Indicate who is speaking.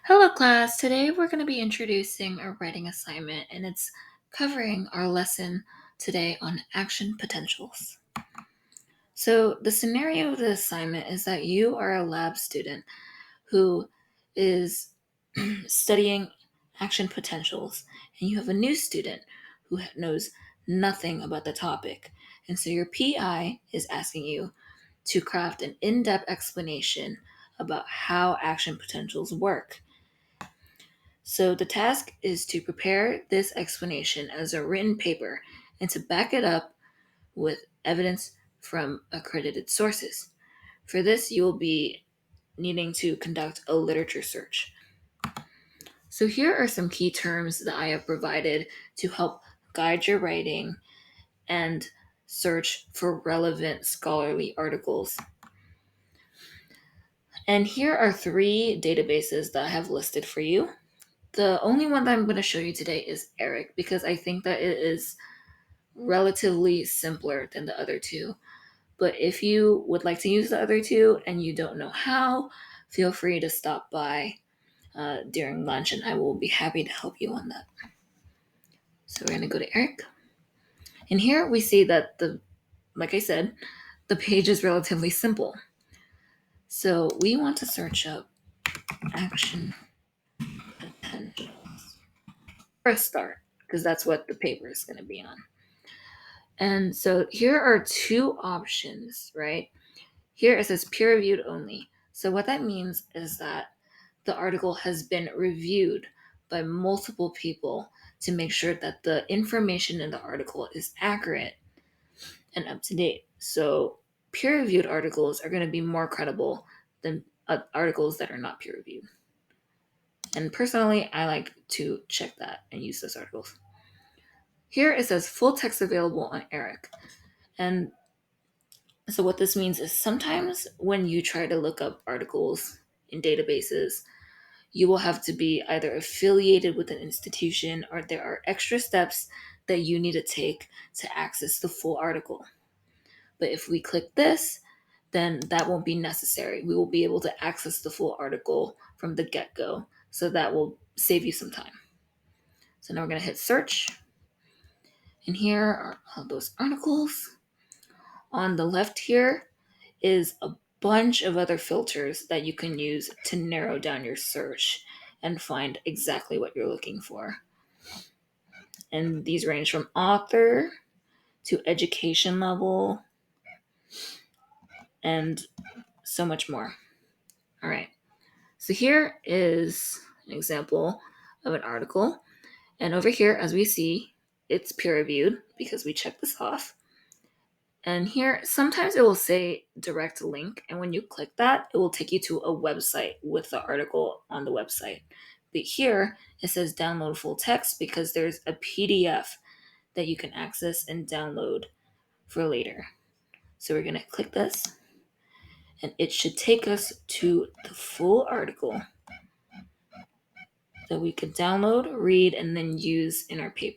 Speaker 1: Hello, class. Today we're going to be introducing a writing assignment, and it's covering our lesson today on action potentials. So, the scenario of the assignment is that you are a lab student who is studying action potentials, and you have a new student who knows nothing about the topic. And so, your PI is asking you to craft an in depth explanation about how action potentials work. So the task is to prepare this explanation as a written paper and to back it up with evidence from accredited sources. For this, you will be needing to conduct a literature search. So here are some key terms that I have provided to help guide your writing and search for relevant scholarly articles. And here are three databases that I have listed for you. The only one that I'm going to show you today is ERIC because I think that it is relatively simpler than the other two. But if you would like to use the other two and you don't know how, feel free to stop by during lunch and I will be happy to help you on that. So we're going to go to ERIC. And here we see that like I said, the page is relatively simple. So we want to search up action potentials for a start because that's what the paper is going to be on. And so here are two options, right? Here it says peer reviewed only. So what that means is that the article has been reviewed by multiple people to make sure that the information in the article is accurate and up to date. So peer reviewed articles are going to be more credible than articles that are not peer reviewed. And personally, I like to check that and use those articles. Here it says full text available on ERIC. And so what this means is sometimes when you try to look up articles in databases, you will have to be either affiliated with an institution or there are extra steps that you need to take to access the full article. But if we click this, then that won't be necessary. We will be able to access the full article from the get-go. So that will save you some time. So now we're going to hit search. And here are all those articles. On the left here is a bunch of other filters that you can use to narrow down your search and find exactly what you're looking for. And these range from author to education level and so much more. All right. So here is an example of an article. And over here, as we see, it's peer reviewed because we checked this off. And here, sometimes it will say direct link. And when you click that, it will take you to a website with the article on the website. But here, it says download full text because there's a PDF that you can access and download for later. So we're going to click this. And it should take us to the full article that we could download, read, and then use in our paper.